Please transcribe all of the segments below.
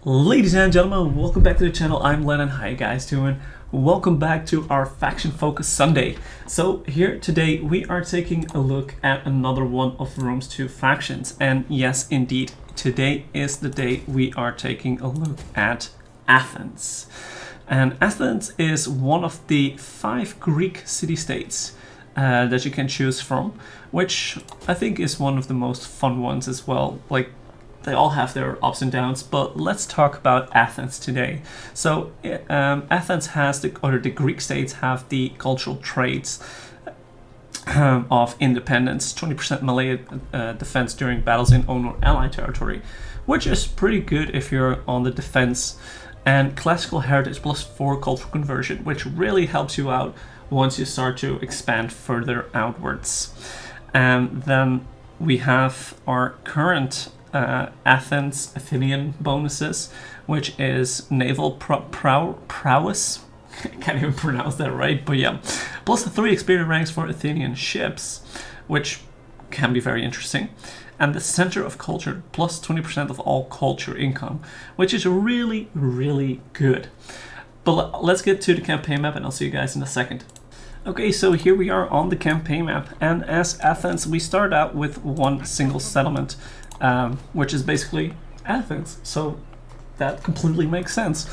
Ladies and gentlemen, welcome back to the channel. I'm Lennon. How you guys doing? Welcome back to our Faction Focus Sunday. So here today we are taking a look at another one of Rome's 2 factions. And yes, indeed, today is the day we are taking a look at Athens. And Athens is one of the 5 Greek city-states that you can choose from, which I think is one of the most fun ones as well. Like, they all have their ups and downs, but let's talk about Athens today. So Athens has, the Greek states have the cultural traits of independence, 20% melee defense during battles in own or allied territory, which is pretty good if you're on the defense, and classical heritage +4 cultural conversion, which really helps you out once you start to expand further outwards. And then we have our current Athens Athenian bonuses, which is naval prowess. I can't even pronounce that right, but yeah, +3 experience ranks for Athenian ships, which can be very interesting. And the center of culture, +20% of all culture income, which is really, really good. But let's get to the campaign map, and I'll see you guys in a second. Okay, so here we are on the campaign map, and as Athens, we start out with one single settlement, which is basically Athens. So that completely makes sense.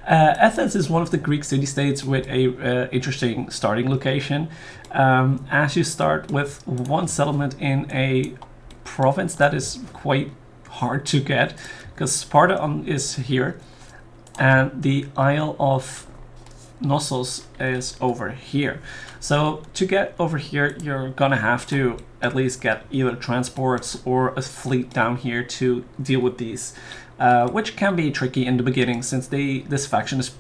Athens is one of the Greek city-states with a interesting starting location. As you start with one settlement in a province that is quite hard to get, because Sparta is here, and the Isle of Knossos is over here. So to get over here, you're gonna have to at least get either transports or a fleet down here to deal with these, which can be tricky in the beginning, since this faction is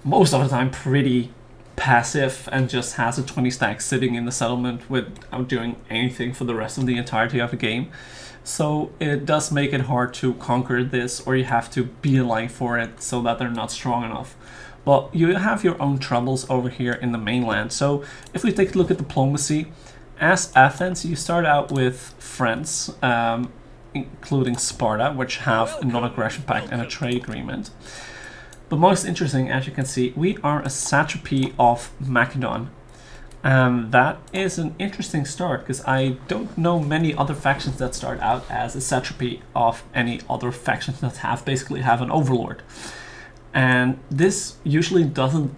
most of the time pretty passive and just has a 20 stack sitting in the settlement without doing anything for the rest of the entirety of the game. So it does make it hard to conquer this, or you have to beeline for it so that they're not strong enough. But you have your own troubles over here in the mainland. So if we take a look at diplomacy, as Athens, you start out with friends, including Sparta, which have a non-aggression pact and a trade agreement. But most interesting, as you can see, we are a satrapy of Macedon. That is an interesting start, because I don't know many other factions that start out as a satrapy of any other factions that basically have an overlord. And this usually doesn't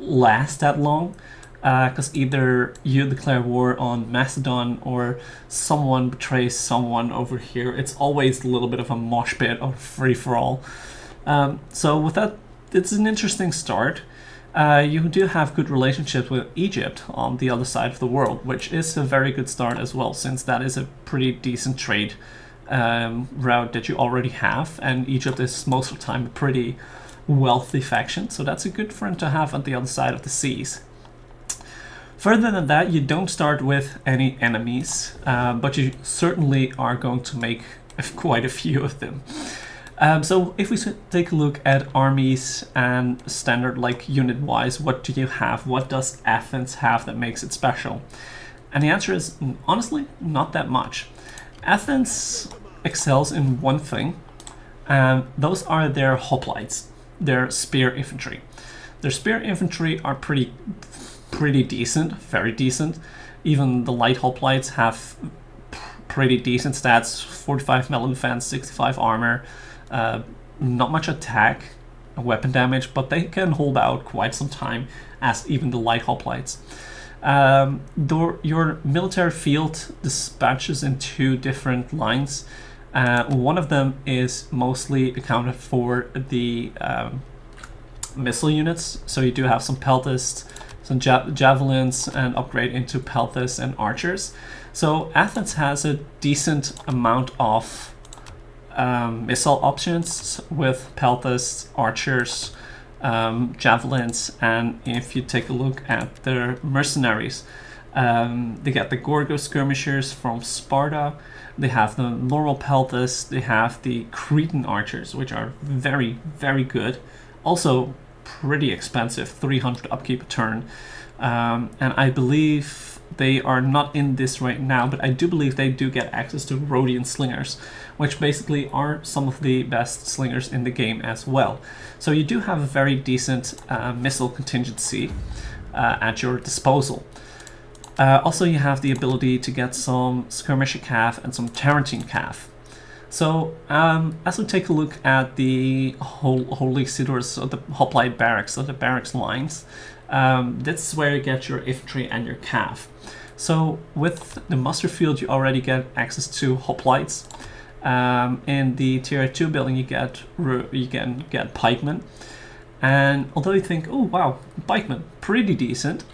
last that long, because either you declare war on Macedon or someone betrays someone over here. It's always a little bit of a mosh pit or free-for-all. So with that, it's an interesting start. You do have good relationships with Egypt on the other side of the world, which is a very good start as well, since that is a pretty decent trade route that you already have, and Egypt is most of the time a pretty wealthy faction, so that's a good friend to have on the other side of the seas. Further than that, you don't start with any enemies, but you certainly are going to make quite a few of them. So if we take a look at armies and standard, like unit-wise, what do you have? What does Athens have that makes it special? And the answer is, honestly, not that much. Athens excels in one thing, and those are their hoplites. Their spear infantry. Their spear infantry are pretty decent, very decent. Even the light hoplites have pretty decent stats: 45 melee defense, 65 armor, not much attack, weapon damage, but they can hold out quite some time, as even the light hoplites. Your military field dispatches in 2 different lines. One of them is mostly accounted for the missile units, so you do have some peltists, some javelins, and upgrade into peltists and archers. So Athens has a decent amount of missile options with peltists, archers, javelins, and if you take a look at their mercenaries, they got the Gorgo skirmishers from Sparta. They have the normal peltists, they have the Cretan archers, which are very, very good. Also pretty expensive, 300 upkeep a turn. And I believe they are not in this right now, but I do believe they do get access to Rhodian slingers, which basically are some of the best slingers in the game as well. So you do have a very decent missile contingency at your disposal. Also, you have the ability to get some skirmisher cav and some Tarantine cav. So, as we take a look at the Holy Cedars, or the Hoplite Barracks, or the barracks lines, this is where you get your infantry and your cav. So, with the muster field, you already get access to hoplites. In the tier 2 building, you can get pikemen. And although you think, oh wow, pikemen, pretty decent.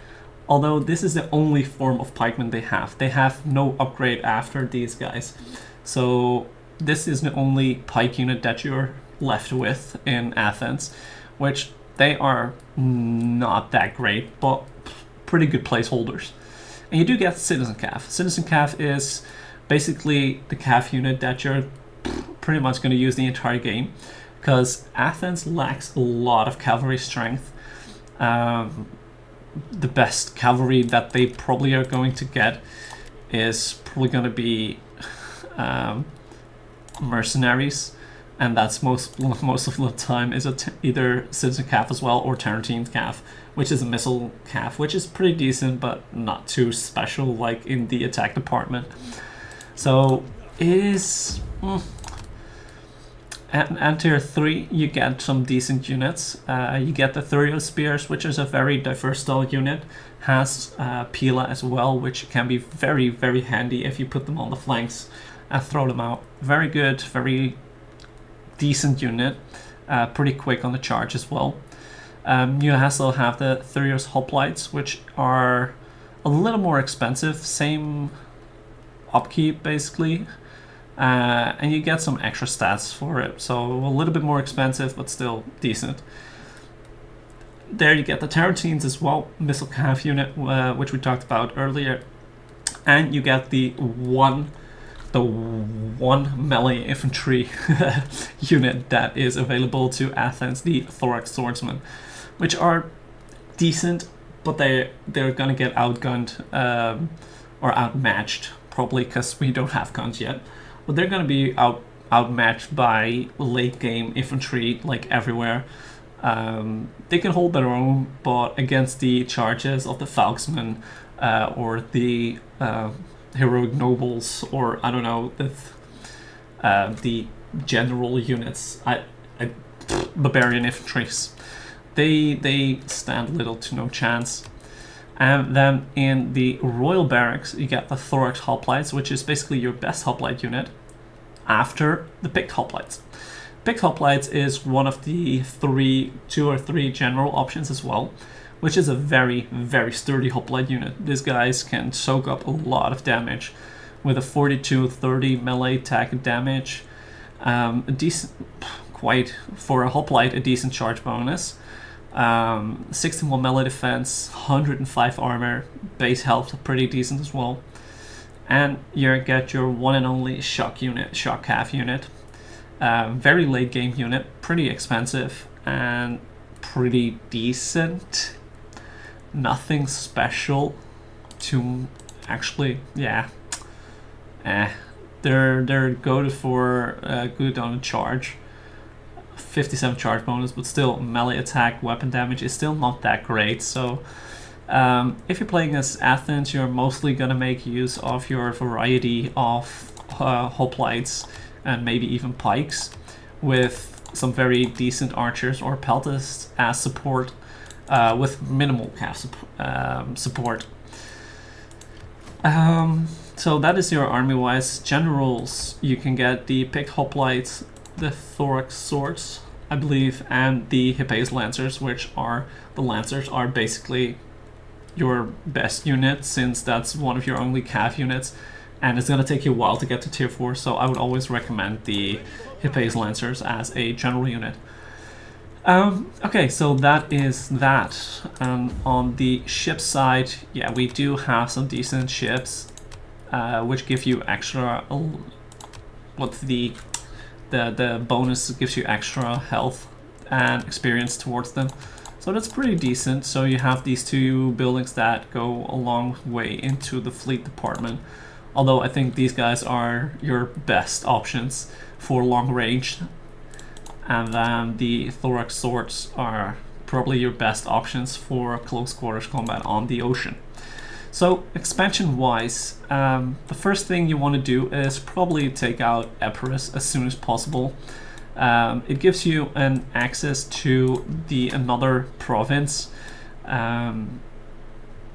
Although this is the only form of pikemen they have no upgrade after these guys. So this is the only pike unit that you're left with in Athens, which they are not that great, but pretty good placeholders. And you do get Citizen Cav. Citizen Cav is basically the cav unit that you're pretty much going to use the entire game, because Athens lacks a lot of cavalry strength. The best cavalry that they probably are going to get is probably going to be mercenaries, and that's most of the time is either Citizen Cav as well, or Tarantine Cav, which is a missile cav, which is pretty decent but not too special like in the attack department. So it is and tier 3 you get some decent units. You get the Thurio Spears, which is a very diverse style unit, has Pila as well, which can be very, very handy if you put them on the flanks and throw them out. Very good, very decent unit, pretty quick on the charge as well. You also have the Thurios Hoplites, which are a little more expensive, same upkeep basically. And you get some extra stats for it, so a little bit more expensive but still decent. There you get the Tarantines as well, missile cav unit, which we talked about earlier, and you get the one melee infantry unit that is available to Athens, the Thorax Swordsmen, which are decent, but they're gonna get outgunned or outmatched probably because we don't have guns yet. But they're going to be outmatched by late game infantry like everywhere. They can hold their own, but against the charges of the Falksmen or the heroic nobles, or I don't know, the general units, barbarian infantries, they stand little to no chance. And then in the Royal Barracks, you get the Thorax Hoplites, which is basically your best hoplite unit after the Picked Hoplites. Picked Hoplites is one of the two or three general options as well, which is a very, very sturdy hoplite unit. These guys can soak up a lot of damage with a 42-30 melee attack damage, a decent, quite for a hoplite, a decent charge bonus. 61 melee defense, 105 armor, base health pretty decent as well, and you get your one and only shock cav unit. Very late game unit, pretty expensive and pretty decent. Nothing special to actually, yeah. They're good for good on a charge. 57 charge bonus, but still melee attack weapon damage is still not that great. So if you're playing as Athens, you're mostly gonna make use of your variety of hoplites and maybe even pikes, with some very decent archers or peltists as support, with minimal cav support. So that is your army wise. Generals, you can get the Picked Hoplites, the Thorax Swords, I believe, and the Hippeis Lancers, which are the Lancers are basically your best unit, since that's one of your only cav units, and it's gonna take you a while to get to tier 4, so I would always recommend the Hippeis Lancers as a general unit. Okay, so that is that. On the ship side, yeah, we do have some decent ships, which give you extra, the bonus gives you extra health and experience towards them. So that's pretty decent. So you have these two buildings that go a long way into the fleet department. Although I think these guys are your best options for long range. And then the thorax swords are probably your best options for close quarters combat on the ocean. So expansion wise, the first thing you want to do is probably take out Epirus as soon as possible. It gives you an access to another province,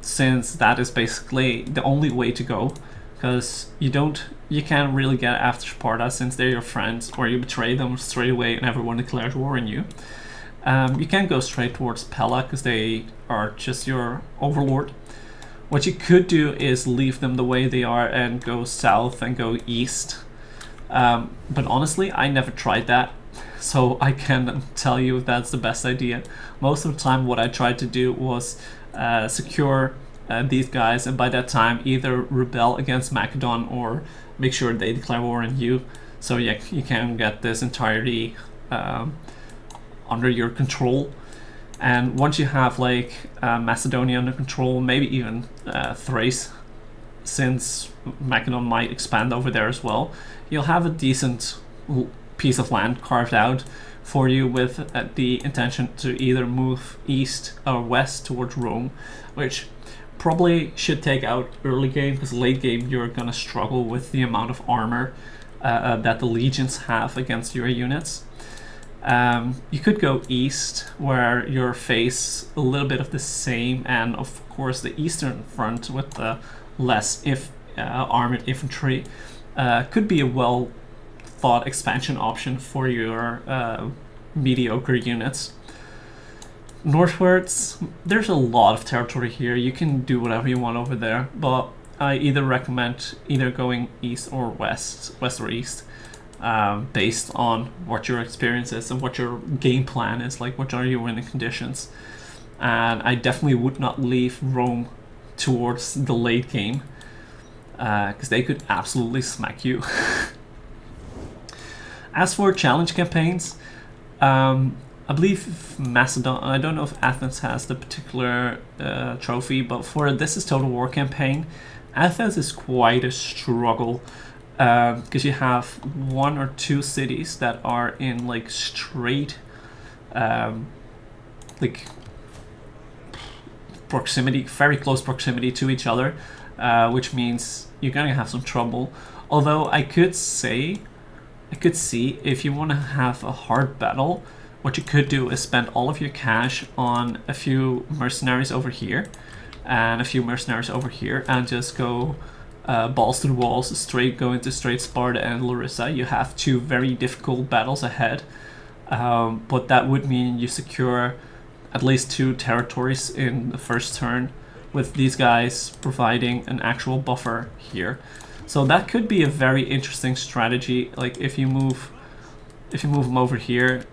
since that is basically the only way to go, because you can't really get after Sparta since they're your friends, or you betray them straight away and everyone declares war on you. You can't go straight towards Pella because they are just your overlord. What you could do is leave them the way they are and go south and go east. But honestly, I never tried that, so I can't tell you if that's the best idea. Most of the time what I tried to do was secure these guys, and by that time either rebel against Macedon or make sure they declare war on you, so yeah, you can get this entirety under your control. And once you have like Macedonia under control, maybe even Thrace, since Macedon might expand over there as well, you'll have a decent piece of land carved out for you with the intention to either move east or west towards Rome, which probably should take out early game, because late game you're gonna struggle with the amount of armor that the legions have against your units. You could go east, where you face a little bit of the same, and of course the eastern front with the less armored infantry could be a well thought expansion option for your mediocre units. Northwards, there's a lot of territory here. You can do whatever you want over there, but I either recommend going east or west or east, based on what your experience is and what your game plan is, like what are your winning conditions. And I definitely would not leave Rome towards the late game, because they could absolutely smack you. As for challenge campaigns, I believe Macedon, I don't know if Athens has the particular trophy, but for This Is Total War campaign, Athens is quite a struggle, because you have one or two cities that are in like straight like proximity, very close proximity to each other, which means you're gonna have some trouble. Although I could see if you want to have a hard battle, what you could do is spend all of your cash on a few mercenaries over here and a few mercenaries over here, and just go balls to the walls, go into straight Sparta and Larissa. You have two very difficult battles ahead, but that would mean you secure at least 2 territories in the first turn, with these guys providing an actual buffer here. So that could be a very interesting strategy. Like if you move them over here,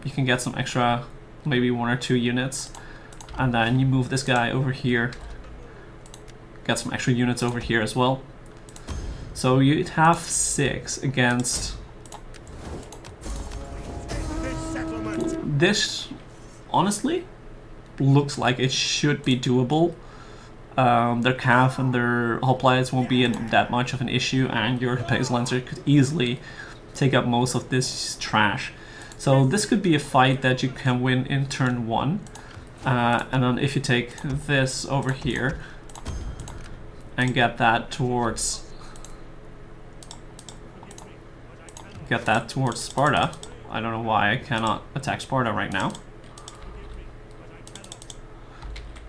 you can get some extra, maybe 1 or 2 units, and then you move this guy over here, get some extra units over here as well. So you'd have 6 against this. Honestly, looks like it should be doable. Their calf and their hoplites won't be that much of an issue, and your Base Lancer could easily take up most of this trash. So this could be a fight that you can win in turn 1. And then if you take this over here and get that towards Sparta. I don't know why I cannot attack Sparta right now.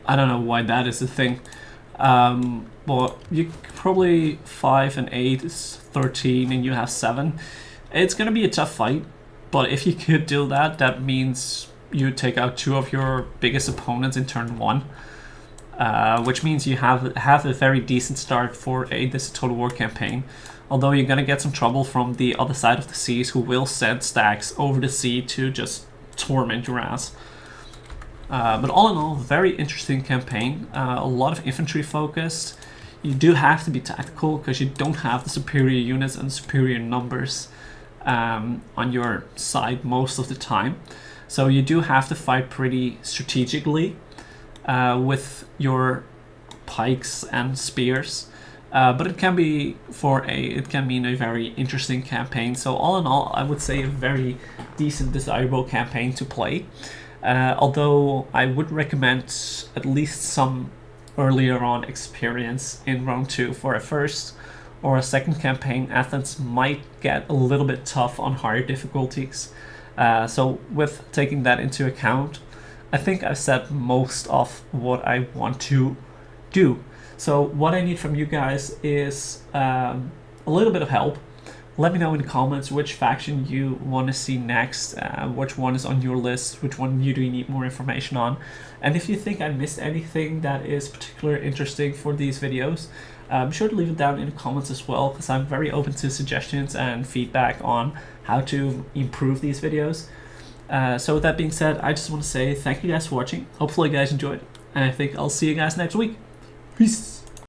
I don't know why that is a thing. But you probably 5 and 8 is 13, and you have 7. It's gonna be a tough fight, but if you could do that, that means you take out 2 of your biggest opponents in turn 1, which means you have a very decent start for this Total War campaign. Although you're gonna get some trouble from the other side of the seas, who will send stacks over the sea to just torment your ass. But all in all, very interesting campaign. A lot of infantry focused. You do have to be tactical because you don't have the superior units and superior numbers on your side most of the time. So you do have to fight pretty strategically with your pikes and spears. But it can be it can mean a very interesting campaign. So all in all, I would say a very decent, desirable campaign to play. Although I would recommend at least some earlier on experience in round 2 for a first or a second campaign. Athens might get a little bit tough on higher difficulties. So with taking that into account, I think I've said most of what I want to do. So what I need from you guys is a little bit of help. Let me know in the comments which faction you want to see next, which one is on your list, which one you do need more information on. And if you think I missed anything that is particularly interesting for these videos, be sure to leave it down in the comments as well, because I'm very open to suggestions and feedback on how to improve these videos. So with that being said, I just want to say thank you guys for watching. Hopefully you guys enjoyed, and I think I'll see you guys next week. Peace.